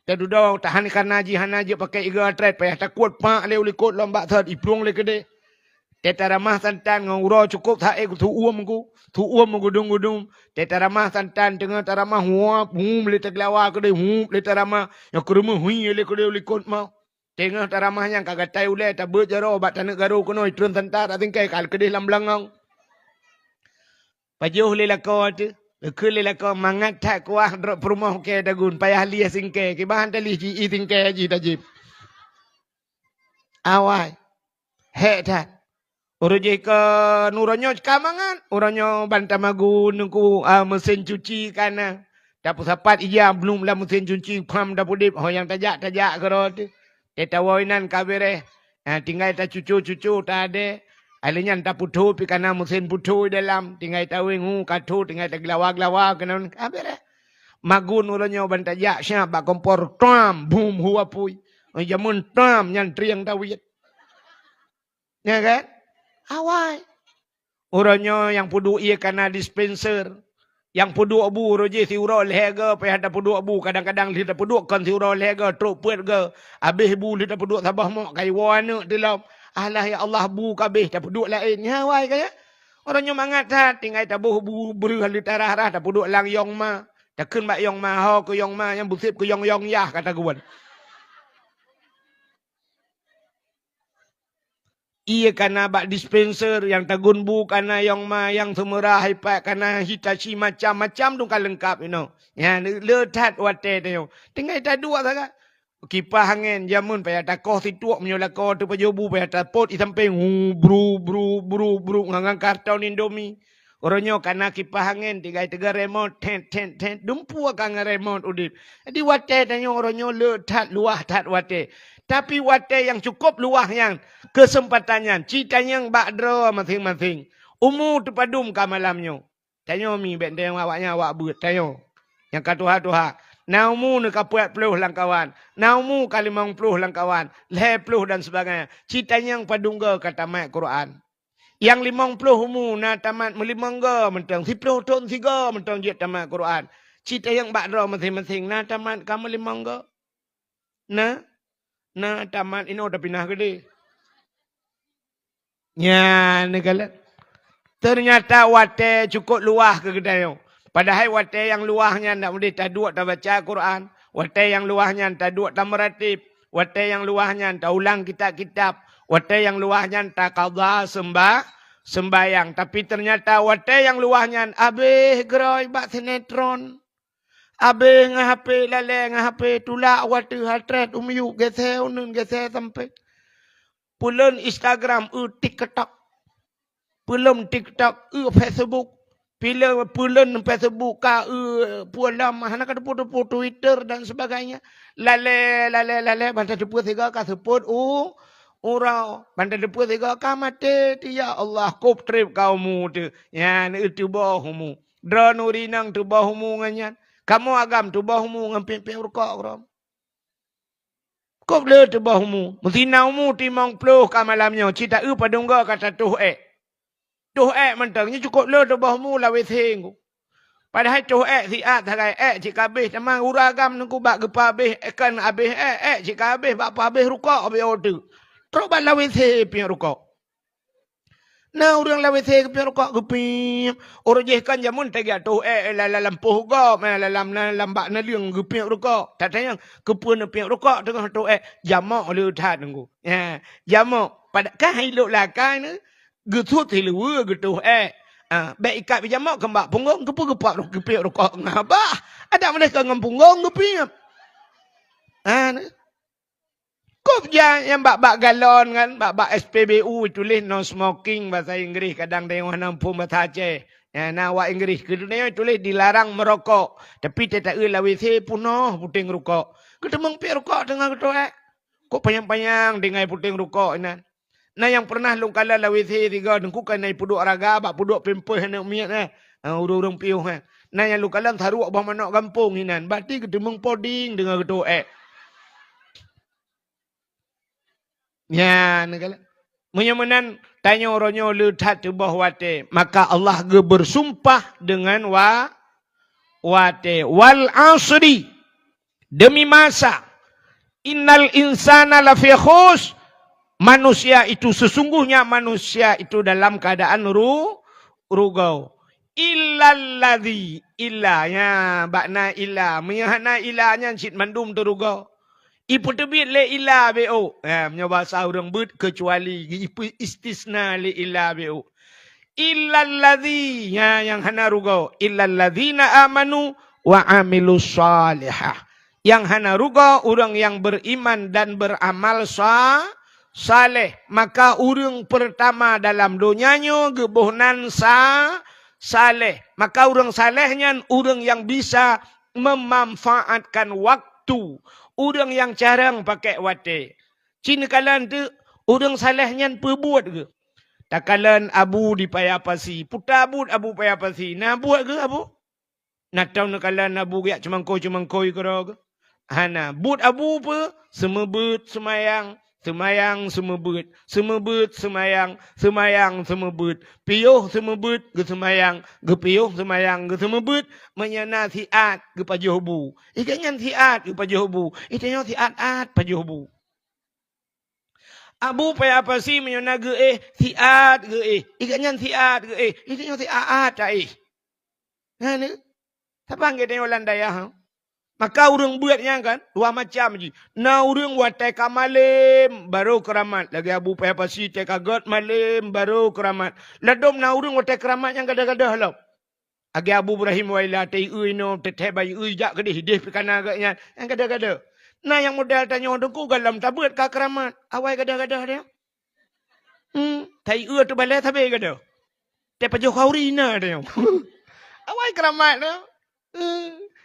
te duduk tahan karena hanaji pakai iga tret payah takut pak leu likut lomba thad iplung le kede te taramah santan nguro cukup tha tu uam ku gudung te taramah santan tengah taramah huap le teglawa kede le taramah yang kerumu hui le kede likut mau tengah taramahnya kagak tai ule ta berjaro bat tanek garu kono itrun santar atingkai kal kede lam langong pajuh le lako tu Kuli lah kau mangat tak kuah drop rumah ke dagun payah liah singke ke bahan tali ji singke ji tajib awai he tak uruji ke nuronyo kamangan uronyo bantamagun nungku mesin cuci kana dapur sapat iya belum lah mesin cuci pam dapur dip yang tajak kerot tetawoinan kabere tinggal ta cucu tak ada alinya tak putu pi kana mesin putu dalam tinggal tawing katu tinggal ta glawa kana kabere magun uronyo bantajak sya ba kompor tam bum huwa pui jamun tam nyan triang tawit ya kan awai uronyo yang pudu ia kana dispenser yang pudu abu roje si uro lehega pe ada pudu abu kadang-kadang dia pudu kan si uro lehega truk puet ge habis bu dia pudu sabah mak kai wana dalam alah ya Allah bu kabeh tak pudu lain ya wai kaya orangnya mangat ha tinggal tabuh bu beri hali tarah tak pudu lang yong ma tak keun bak yong ma ho ke yong ma yang busip ke yong yah kata guan iya kana bak dispenser yang tagun bu kana yong ma yang semurah hipat kana Hitachi macam-macam tu kan lengkap you know ya letat wate tu tinggal ta dua saja kipas angin jamun payah takoh situ menyolako tu pajobu payah tapot i samping bru ngangang karton Indomie orangnya kana kipas angin tiga remote ten dumpu akan remote udip jadi wate tanya orangnya letat luah tat wate tapi wate yang cukup luah yang kesempatannya citanya yang bakdro masing-masing tu padum ka malamnya tanya mi benteng awaknya awak buat tanya yang katuha naumu ni kapuat puluh langkawan. Naumu kalimang puluh langkawan. Leh puluh dan sebagainya. Citanya yang padungga kata mat Quran. Yang 50 mu na tamat melimangga mentang. 10 ton 3 mentang jet tamat Quran. Cita yang bakdra masing-masing na tamat kamu limangga. Na tamat ini udah pindah gede. Ya, negala. Ternyata wate cukup luah ke gedayong. Padahal wate yang luahnya tak boleh tak duduk tak baca Quran. Wate yang luahnya tak duduk tak meratib. Wate yang luahnya tak ulang kitab-kitab. Wate yang luahnya tak qadha sembayang. Tapi ternyata wate yang luahnya abih geroy bak sinetron. Abih ngah HP lale ngah HP tulak wate hatret umyu gese unun gese sampai. Pulun Instagram TikTok. Pulun TikTok Facebook. Pulun Facebook ka pulam hana kada foto Twitter dan sebagainya. Lale banta depu tiga ka sebut urau banta depu tiga ka mate ya Allah kop trip kaumu tu. Ya ni itu bahumu. Drone urinang tu bahumu nganyan. Kamu agam tu bahumu ngampin rukak ram. Kop le tu bahumu. Mutinaumu timong ploh ka malamnya. Cita padungga kata tuh Tuh mentangnya cukup le tu bahumu la wetheng. Padahal tuh si thagai cik kabeh tamang uragam nungku bak gepa abeh kan abeh cik kabeh bak apa abeh rukak abeh order. Terus bak la wethe pi rukak. Nah orang la wethe pi rukak gepi. Orang je kan jamun tagi tuh la lampuh go dalam lambak na liang gepi rukak. Tak tayang kepun pi rukak tengah tuh jamak le that nunggu. Ya jamak pada kan hilok lah kan getut hilu getuh baik ikat pijamak kembak punggung kepu-kepak gepi rukak ngabah. Ada mereka ngam punggung gepi. Kop yang bak galon kan, bak SPBU tulis no smoking bahasa Inggeris kadang tengok nampung bahasa Aceh. Ya nawak Inggeris kedua tulis dilarang merokok. Tapi tak la WC punah puting rukak. Ketemang pi rukak tengah ketua kok panjang-panjang dengan puting rukak ini. Nah yang pernah lung kala la WC tiga dengku kan nai puduk raga bak puduk pempeh nak miat urung piuh Nah yang lung kala tharuak bah manok kampung hinan. Berarti ketemang poding dengan ketua Ya, negala. Menyemenan tanya orangnya letak di bawah wate. Maka Allah bersumpah dengan wate. Wal asri. Demi masa. Innal insana lafi khus. Manusia itu sesungguhnya manusia itu dalam keadaan rugau. Illalladzi. Illanya. Bakna illa. Menyahana illanya cik mandum terugau. Ipu tebit le ila beo. Punya bahasa orang but kecuali. Ipu istisna le ila beo. Illalladzi. Yang hana rugau. Illalladzina amanu wa amilu salihah. Yang hana rugau. Orang yang beriman dan beramal saleh. Maka orang pertama dalam dunianya. Gebuhnan saleh. Maka orang salehnya. Orang yang bisa memanfaatkan waktu. Orang yang jarang pakai wate. Cina kalan tu, orang salahnya perbuat ke? Tak kalan abu di payapasi. Putar abu payapasi. Nak buat ke abu? Nak tahu nak kalan abu ya cemangkoi ke ke? Hana, buat abu apa? Semebut semayang. Semayang semebut. Semebut semayang. Semayang semebut. Piyuh semebut ke semayang. Ke piyuh semayang ke semebut. Menyana siat ke pajuhubu. Ikannya siat ke pajuhubu. Ikannya siat pajuhubu. Abu payah apa sih menyana ke siat ke Ikannya siat ke Ikannya siat tak Nah ni. Siapa yang tengok landaya Maka orang buatnya kan dua macam je. Na orang buat teka malam baru keramat. Lagi abu payah pasi teka god malam baru keramat. Ladom na orang buat teka keramat yang kada-kada halau. Agi abu Ibrahim waila tei uino teteh bayi jak kedih hidih pikana agaknya yang kada-kada. Nah yang modal tanya odongku galam tabut ka keramat. Awai kada-kada dia. Tai tu balai tabe kada. Te pajo kaurina dia. Awai keramat dia.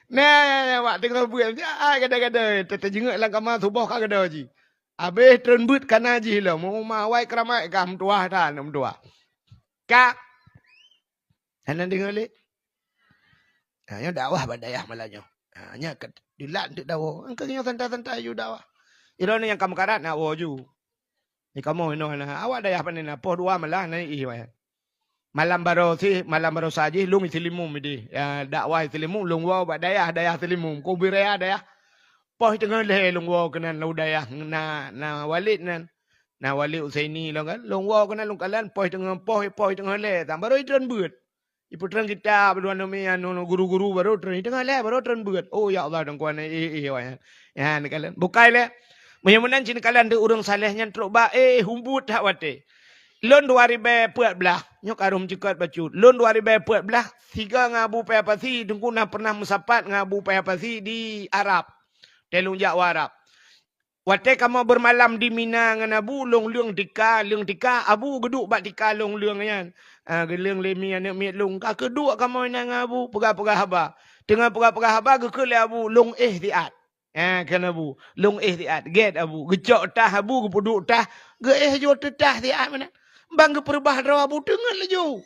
Nah, wak tengok buat kada-kada tete jenguk lang kamar subuh ka kada ji. Habis terbut kana ji lah. Mau mawai keramat kam tuah dah nam tua. Ka. Hanan dengar le. Nya dakwah badayah malanya. Nya dilat untuk dakwah. Engkau santai-santai ju dakwah. Iro ni yang kamu karat nak ju. Ni kamu ino na awak dayah panena poh dua malah na wai. Malam baru saja lung isilimum ini. Ya dakwah isilimum lung wau bak dayah isilimum. Ko biraya dayah. Poh tengah le lung wau kenan lau dayah na walid nan. Na walid Usaini lo kan. Lung wau kenan lung kalan poh tengah le. Tam baru itran beut. Ipu tran kita berdua namanya guru-guru baru tran tengah le baru tran beut. Oh ya Allah dong kuan wai. Ya ni kalan. Bukai le. Menyamunan cina kalan de urang salehnya teluk ba humbut hak wate. Lon 2014 nyok arum cekat bacut. Lon 2014 tiga ngabu payapasi tengku na pernah musapat ngabu payapasi di Arab. Telung Jawa Arab. Wate kamu bermalam di Mina ngan abu long tika abu geduk bak tika long yan. Gelung lemi anak miat long ka kedua kamu nang abu pegah-pegah haba. Tengah pegah-pegah haba ke abu long ihtiat. Kan abu long ihtiat get abu gejok tah abu gepuduk tah ge jo tetah tiat mana. Bang ke perbah raw abu dengar leju.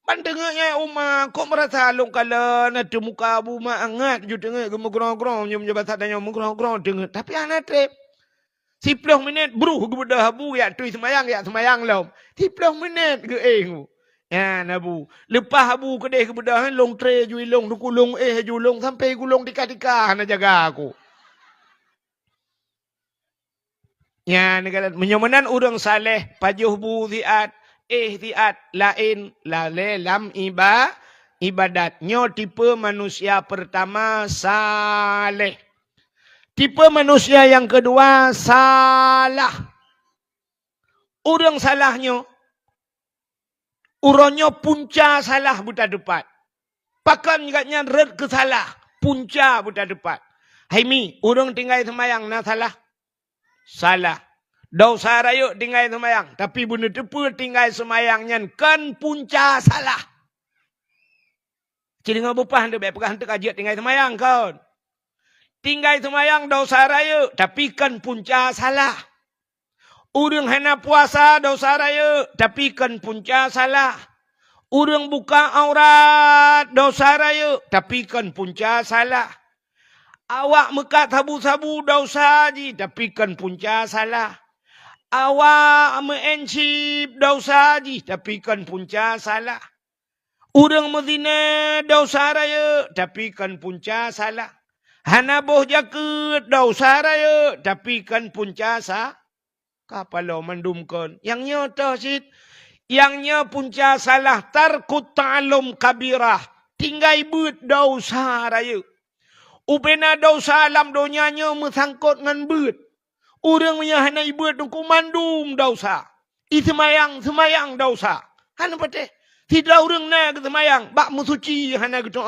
Pandengnya umma kok merasa long kala na muka abu ma angat ju dengar gemugrong-grong nyum jabat tanya mugrong-grong dengar tapi anak trip 10 minit bro kebedah abu ya tui semayang lom 10 minit ke engu ya nabu lepas abu kedai kebedah long tre ju long duku long ju long sampai gulong tika-tika na jaga aku ya negara menyomanan urang saleh pajuh bu ziat ihtiat lain lam ibadatnya tipe manusia pertama saleh. Tipe manusia yang kedua salah. Orang salahnya. Urangnya punca salah buta depan. Pakan katnya red ke salah. Punca buta depan. Haimi, orang tinggal semayang na salah. Salah. Dosa rayuk tinggal semayang. Tapi benda tepu tinggal semayangnya kan punca salah. Jadi ngabupah anda baik pegang kajiat tinggal semayang kau. Tinggal semayang dosa raya. Tapi kan punca salah. Urang hana puasa dosa raya. Tapi kan punca salah. Urang buka aurat dosa raya. Tapi kan punca salah. Awak mekat sabu-sabu dosa ji. Tapi kan punca salah. Awak meencip dosa ji. Tapi kan punca salah. Urang mezina dosa raya. Tapi kan punca salah. Hana boh jaket dosa raya. Tapi kan punca sah. Kapalo mandumkan. Yang nyata sit. Yang punca salah. Tarkut ta'alum kabirah. Tinggai but dosa raya. Upena dosa alam donyanya mesangkut ngan but. Orang punya hana ibut nungku mandum dosa. Semayang dosa. Hana pateh. Tidak orang na ke semayang. Bak musuci hana gitu.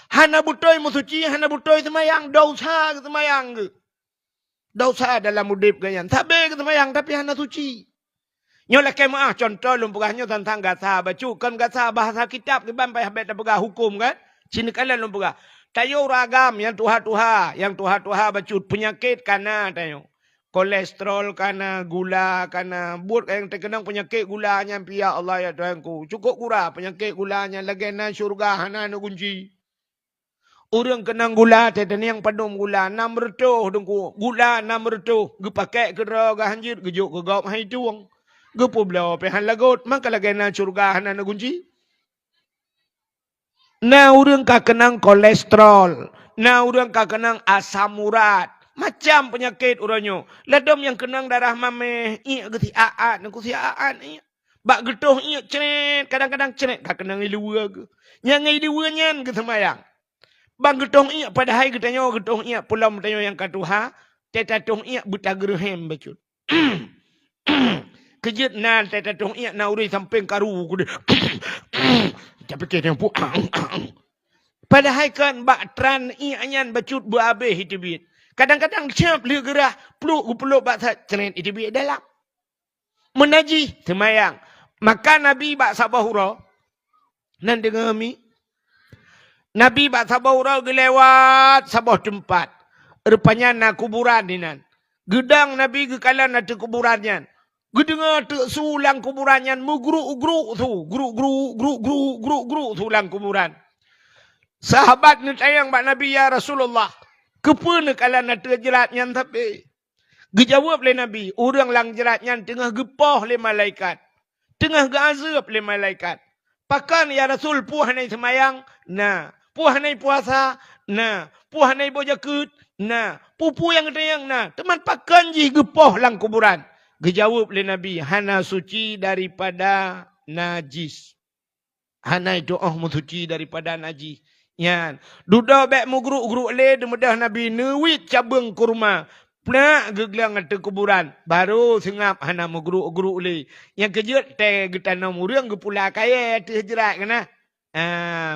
Hana butoi musuci, hana butoi semayang. Dosa ke semayang ke. Dosa dalam udip ganyan. Tabe ke semayang tapi hana suci. Nyolah kemah contoh lumpugahnya tentang gasa. Bacu kan gasa bahasa kitab. Kebampai habis pegah hukum kan. Sini kalian lumpugah. Tayo ragam yang tuha-tuha. Yang tuha-tuha bacu penyakit kana tayo. Kolesterol kana, gula kana. Buat yang terkenang penyakit gulanya. Ya Allah ya Tuhanku. Cukup kurang penyakit gulanya. Lagi na syurga hana na kunci. Orang kenang gula, tadi yang padum gula, 6 retuh dengku. Gula 6 retuh. Ge pakai ke raga hanjir, ge juk ke gaup hai tuang. Ge publau pehan lagot, maka lagi na surga hana na kunci. Na orang ka kenang kolesterol. Na orang ka kenang asam urat. Macam penyakit orangnya. Ladom yang kenang darah mameh, iya ge tiaat, nangku tiaat iya. Bak getuh iya ceret, kadang-kadang ceret ka kenang ilua ge. Yang ilua nyan ge semayang. Bang getong iya pada hari katanya getong iya pulau katanya yang katuha teta tong iya buta gerhem bacut. Kejut nan teta tong iya na uri samping karu kude. Tapi kena pu. Pada hari kan bak tran iya nyan bacut buabe hitibit. Kadang-kadang siap li gerah peluk bak ceret hitibit dalam. Menaji semayang. Maka Nabi bak sabahura nan dengar mi Nabi bak sabahura gelewat sabah tempat. Rupanya na kuburan dinan. Gedang Nabi ke kalan ada kuburannya. Gedengar tu sulang kuburannya mugru tu. Gru sulang kuburan. Sahabat ni sayang bak Nabi ya Rasulullah. Kepun kalan ada jeratnya tapi. Gejawab le Nabi. Orang lang jeratnya tengah gepoh le malaikat. Tengah gazab le malaikat. Pakan ya Rasul puhanai semayang. Nah. Puhanai puasa. Nah. Puhanai bojakut. Nah. Pupu yang tayang. Nah. Teman pakan jih gepoh lang kuburan. Gejawab le Nabi. Hana suci daripada najis. Hana itu suci daripada najis. Yan. Duda bek mu guru le demedah Nabi. Nuwit cabang kurma. Plak geglang ate kuburan. Baru sengap hana meguru-guru uli. Yang kejut te getana murang ge pula kaya te jerat kana.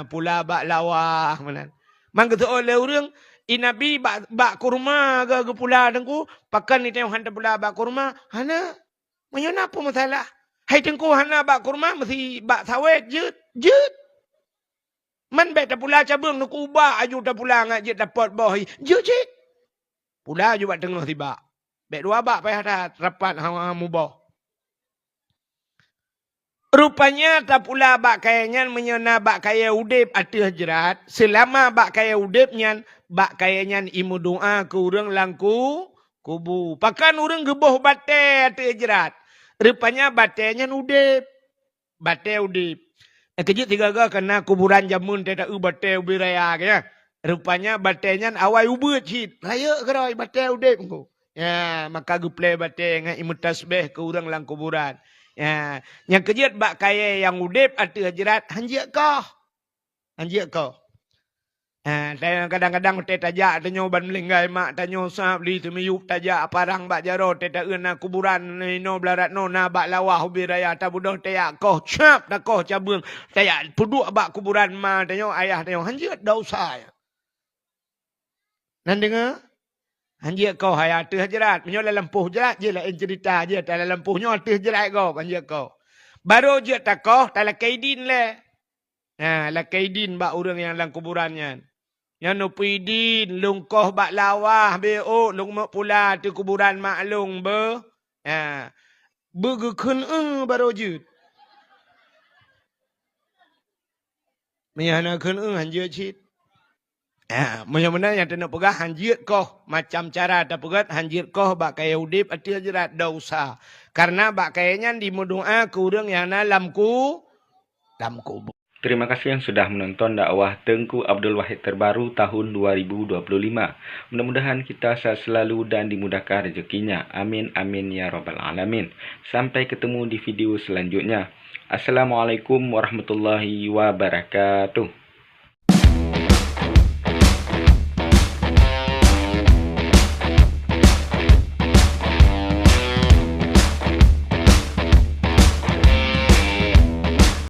Pula bak lawah manan. Mang getu oleh urang inabi bak kurma ge pula dengku pakan ni tengok hanta pula bak kurma hana. Mayo napa masalah? Hai tengku hana bak kurma mesti bak sawet jut. Man bet pula cabang nak ubah aju ta pula ngak jet dapat boh. Jut. Pula juga tengah tiba. Bek dua bak payah dah rapat hang mubah. Rupanya tak pula bak kayanya menyena bak kaya udip atih jerat. Selama bak kaya udipnya bak kayanya imu doa ke urang langku kubu. Pakan urang geboh bate atih jerat. Rupanya batenya udip. Bate udip. Kejut tiga kena kuburan jamun tidak bate ubi raya kaya. Rupanya batenya awai ubut hit. Raya keroi bate udip ku. Ya, maka guplay bate ngai imut tasbih ke urang lang kuburan. Ya, yang kejut bak kaya yang udip ati jerat hanjia kau. Hanjia kau. Kadang-kadang te tajak tanyo ban melinggai mak tanyo sap li tumiyup tajak parang bak jaro te ta euna kuburan no blarat no na bak lawah ubi raya ta budoh te ya kau cap ta kau cabung te ya puduk bak kuburan ma tanyo ayah tanyo hanjia dosa. Nan dengar? Hanjia kau hayat tu jerat. Menyo dalam puh jerat je lah cerita je. Dalam puhnya tu jerat kau. Hanjia kau. Baru je tak kau. Tak lah kaidin le. Lah kaidin bak orang yang dalam kuburannya. Yang no pidin. Lung kau bak lawah. Be'o. Lung mak pula tu kuburan maklung be. Bergekun baru je. Menyana kun hanjia cit. Mana-mana yang nak pegah hanjir koh macam cara tak pegat hanjir koh bak kaya udip atil jerat dosa. Karena bak kayanya di doa ke urang yang dalam kubur. Terima kasih yang sudah menonton dakwah Tengku Abdul Wahid terbaru tahun 2025. Mudah-mudahan kita sehat selalu dan dimudahkan rezekinya. Amin amin ya rabbal alamin. Sampai ketemu di video selanjutnya. Assalamualaikum warahmatullahi wabarakatuh.